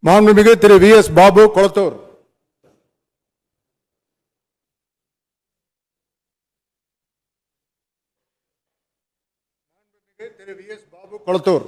மாண்புமிகு திரு வி.எஸ். பாபு கொளத்தூர். திரு வி.எஸ். பாபு கொளத்தூர்.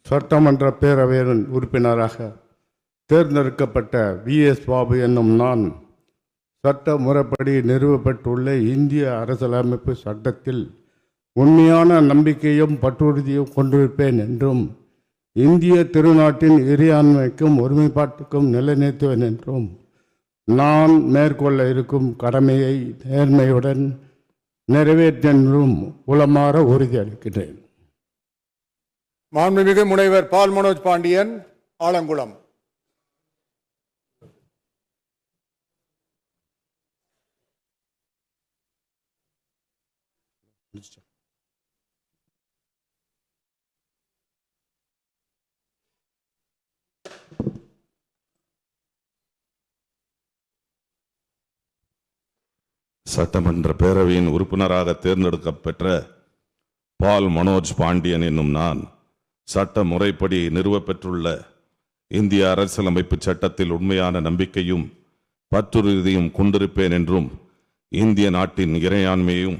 சட்டமன்ற பேரவையின் உறுப்பினராக தேர்ந்தெடுக்கப்பட்ட வி.எஸ். பாபு என்னும் நான் சட்ட முறைப்படி நிறுவப்பட்டுள்ள இந்திய அரசியலமைப்பு சட்டத்தில் உண்மையான நம்பிக்கையும் பற்றுறுதியும் கொண்டிருப்பேன் என்றும் இந்திய திருநாட்டின் இறையாண்மைக்கும் ஒருமைப்பாட்டுக்கும் நிலைநிறுத்துவேன் என்றும் நான் மேற்கொள்ள இருக்கும் கடமையை நேர்மையுடன் நிறைவேற்றென்றும் உளமாற உறுதியளிக்கிறேன். மாண்புமிகு முனைவர் பால் மனோஜ் பாண்டியன், ஆலங்குளம். சட்டமன்ற பேரவையின் உறுப்பினராக தேர்ந்தெடுக்கப்பெற்ற பால் மனோஜ் பாண்டியன் என்னும் நான் சட்ட முறைப்படி நிறுவப்பெற்றுள்ள இந்திய அரசியலமைப்பு சட்டத்தில் உண்மையான நம்பிக்கையும் பற்றுறுதியும் கொண்டிருப்பேன் என்றும் இந்திய நாட்டின் இறையாண்மையும்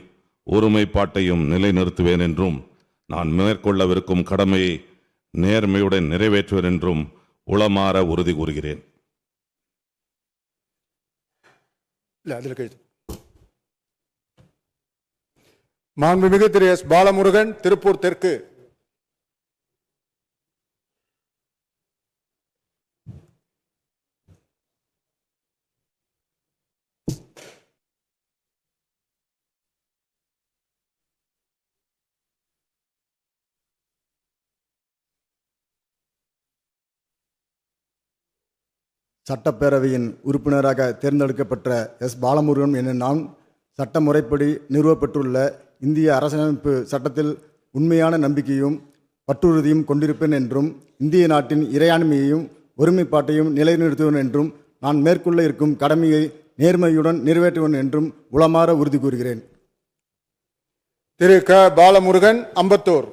ஒருமைப்பாட்டையும் நிலைநிறுத்துவேன் என்றும் நான் மேற்கொள்ளவிருக்கும் கடமையை நேர்மையுடன் நிறைவேற்றுவேன் என்றும் உளமாற உறுதி கூறுகிறேன். மாண்புமிகு திரு எஸ். பாலமுருகன், திருப்பூர் தெற்கு. சட்டப்பேரவையின் உறுப்பினராக தேர்ந்தெடுக்கப்பட்ட எஸ். பாலமுருகன் என நான் சட்ட முறைப்படி நிறுவப்பட்டுள்ள இந்திய அரசியலமைப்பு சட்டத்தில் உண்மையான நம்பிக்கையும் பற்றுறுதியும் கொண்டிருப்பேன் என்றும் இந்திய நாட்டின் இறையாண்மையையும் ஒருமைப்பாட்டையும் நிலைநிறுத்துவேன் என்றும் நான் மேற்கொள்ள இருக்கும் கடமையை நேர்மையுடன் நிறைவேற்றுவேன் என்றும் உளமாற உறுதி கூறுகிறேன். திரு க. பாலமுருகன், அம்பத்தூர்.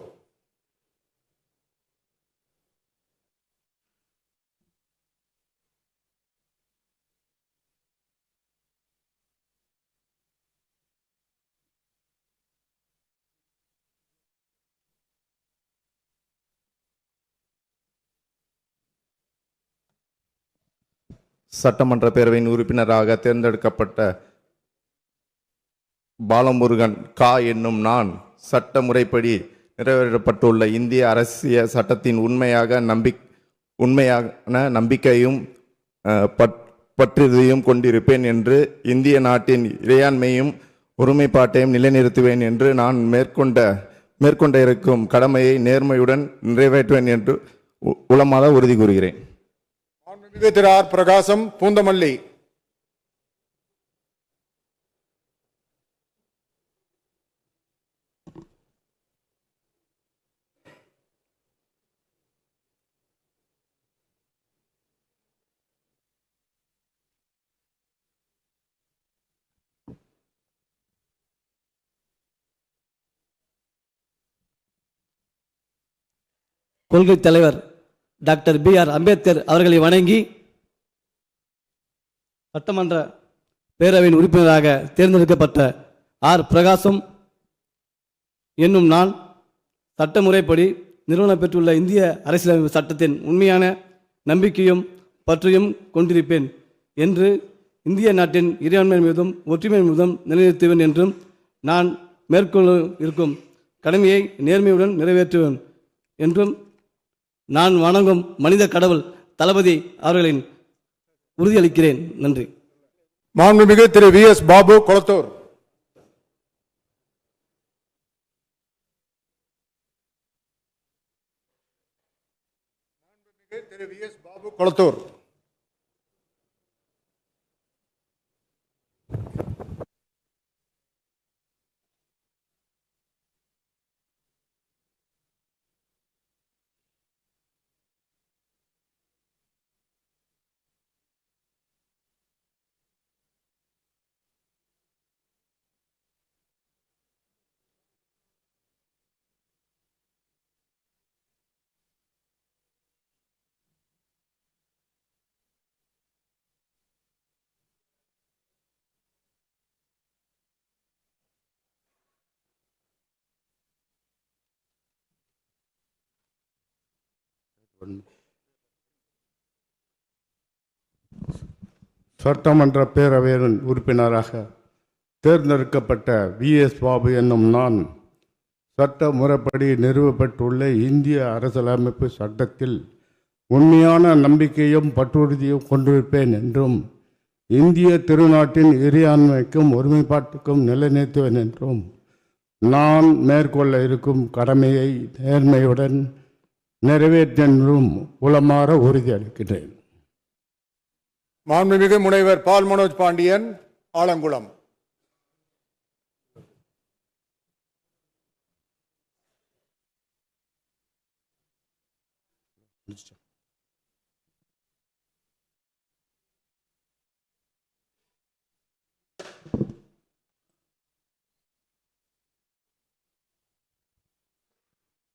சட்டமன்ற பேரவையின் உறுப்பினராக தேர்ந்தெடுக்கப்பட்ட பாலமுருகன் கா என்னும் நான் சட்ட முறைப்படி நிறைவேற்றப்பட்டுள்ள இந்திய அரசியல் சட்டத்தின் உண்மையான நம்பிக்கையும் பற்றுறுதியும் கொண்டிருப்பேன் என்று இந்திய நாட்டின் இறையாண்மையும் ஒருமைப்பாட்டையும் நிலைநிறுத்துவேன் என்று நான் மேற்கொண்ட இருக்கும் கடமையை நேர்மையுடன் நிறைவேற்றுவேன் என்று உளமாற உறுதி கூறுகிறேன். திரு ஆர். பிரகாசம், பூந்தமல்லி. கொள்கை தலைவர் டாக்டர் B.R. அம்பேத்கர் அவர்களை வணங்கி சட்டமன்ற பேரவையின் உறுப்பினராக தேர்ந்தெடுக்கப்பட்ட ஆர். பிரகாசம் என்னும் நான் சட்ட முறைப்படி நிறுவனம் பெற்றுள்ள இந்திய அரசியலமைப்பு சட்டத்தின் உண்மையான நம்பிக்கையும் பற்றையும் கொண்டிருப்பேன் என்று இந்திய நாட்டின் இறையாண்மை மீதும் ஒற்றுமை மீதும் நிலைநிறுத்துவேன் என்றும் நான் மேற்கொள்ள இருக்கும் கடமையை நேர்மையுடன் நிறைவேற்றுவேன் என்றும் நான் வணங்கும் மனித கடவுள் தளபதி அவர்களின் உறுதியளிக்கிறேன். நன்றி. மாண்புமிகு திரு வி.எஸ். பாபு கொளத்தூர். திரு வி.எஸ். பாபு கொளத்தூர். சட்டமன்ற பேரவையின் உறுப்பினராக தேர்ந்தெடுக்கப்பட்ட வி.எஸ். பாபு என்னும் நான் சட்ட முறைப்படி நிறுவப்பட்டுள்ள இந்திய அரசியலமைப்பு சட்டத்தில் உண்மையான நம்பிக்கையும் பற்றுறுதியும் கொண்டிருப்பேன் என்றும் இந்திய திருநாட்டின் இறையாண்மைக்கும் ஒருமைப்பாட்டுக்கும் நிலைநிறுத்துவேன் என்றும் நான் மேற்கொள்ள இருக்கும் கடமையை நேர்மையுடன் நிறைவேற்றென்றும் உளமாற உறுதியளிக்கிறேன். மாண்புமிகு முனைவர் பால் மனோஜ் பாண்டியன், ஆலங்குளம்.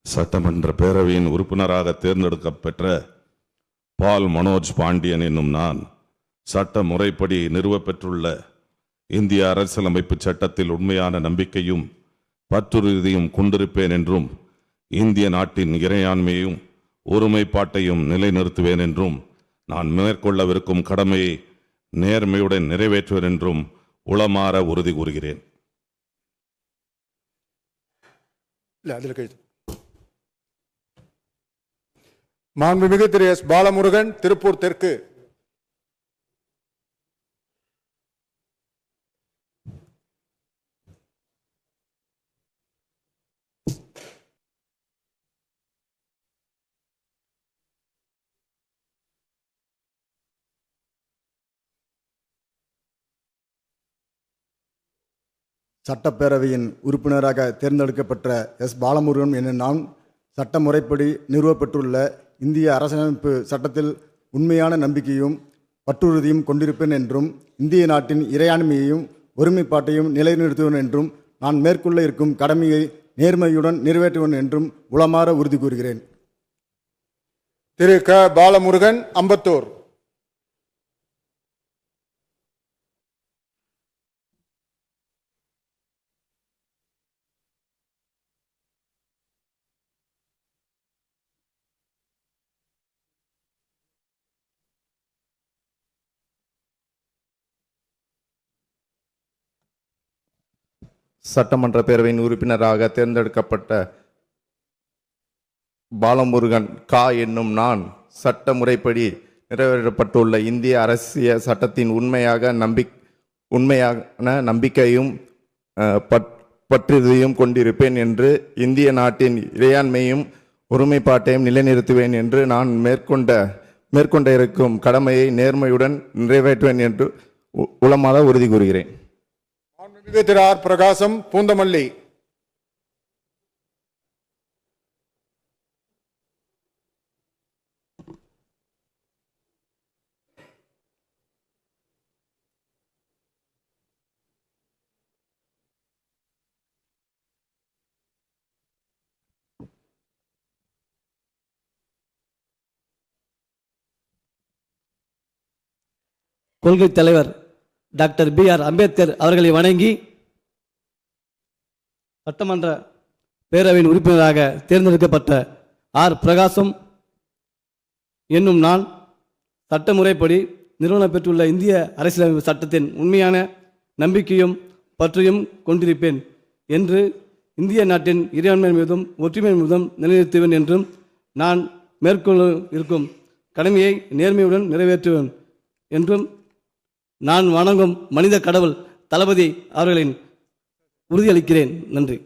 சட்டமன்ற பேரவையின் உறுப்பினராக தேர்ந்தெடுக்கப்பெற்ற பால் மனோஜ் பாண்டியன் என்னும் நான் சட்ட முறைப்படி நிறுவப்பெற்றுள்ள இந்திய அரசியலமைப்பு சட்டத்தில் உண்மையான நம்பிக்கையும் பற்றுறுதியும் கொண்டிருப்பேன் என்றும் இந்திய நாட்டின் இறையாண்மையும் ஒருமைப்பாட்டையும் நிலைநிறுத்துவேன் என்றும் நான் மேற்கொள்ளவிருக்கும் கடமையை நேர்மையுடன் நிறைவேற்றுவேன் என்றும் உளமாற உறுதி கூறுகிறேன். மாண்புமிகு திரு எஸ். பாலமுருகன், திருப்பூர் தெற்கு. சட்டப்பேரவையின் உறுப்பினராக தேர்ந்தெடுக்கப்பட்ட எஸ். பாலமுருகன் என நான் சட்ட முறைப்படி நிறுவப்பட்டுள்ள இந்திய அரசியலமைப்பு சட்டத்தில் உண்மையான நம்பிக்கையும் பற்றுறுதியும் கொண்டிருப்பேன் என்றும் இந்திய நாட்டின் இறையாண்மையையும் ஒருமைப்பாட்டையும் நிலைநிறுத்துவேன் என்றும் நான் மேற்கொள்ள இருக்கும் கடமையை நேர்மையுடன் நிறைவேற்றுவேன் என்றும் உளமாற உறுதி கூறுகிறேன். திரு க. பாலமுருகன், அம்பத்தூர். சட்டமன்ற பேரவையின் உறுப்பினராக தேர்ந்தெடுக்கப்பட்ட பாலமுருகன் கா என்னும் நான் சட்ட முறைப்படி நிறைவேற்றப்பட்டுள்ள இந்திய அரசியல் சட்டத்தின் உண்மையான நம்பிக்கையும் பற்றுறுதியும் கொண்டிருப்பேன் என்று இந்திய நாட்டின் இறையாண்மையும் ஒருமைப்பாட்டையும் நிலைநிறுத்துவேன் என்று நான் மேற்கொண்ட இருக்கும் கடமையை நேர்மையுடன் நிறைவேற்றுவேன் என்று உளமாற உறுதி கூறுகிறேன். திரு ஆர். பிரகாசம், பூந்தமல்லி. கொள்கை தலைவர் டாக்டர் B.R. அம்பேத்கர் அவர்களை வணங்கி சட்டமன்ற பேரவையின் உறுப்பினராக தேர்ந்தெடுக்கப்பட்ட ஆர். பிரகாசம் என்னும் நான் சட்ட முறைப்படி நிறுவனம் பெற்றுள்ள இந்திய அரசியலமைப்பு சட்டத்தின் உண்மையான நம்பிக்கையும் பற்றையும் கொண்டிருப்பேன் என்று இந்திய நாட்டின் இறையாண்மை மீதும் ஒற்றுமை மீதும் நிலைநிறுத்துவேன் என்றும் நான் மேற்கொள்ள இருக்கும் கடமையை நேர்மையுடன் நிறைவேற்றுவேன் என்றும் நான் வணங்கும் மனித கடவுள் தளபதி அவர்களின் உறுதியளிக்கிறேன். நன்றி.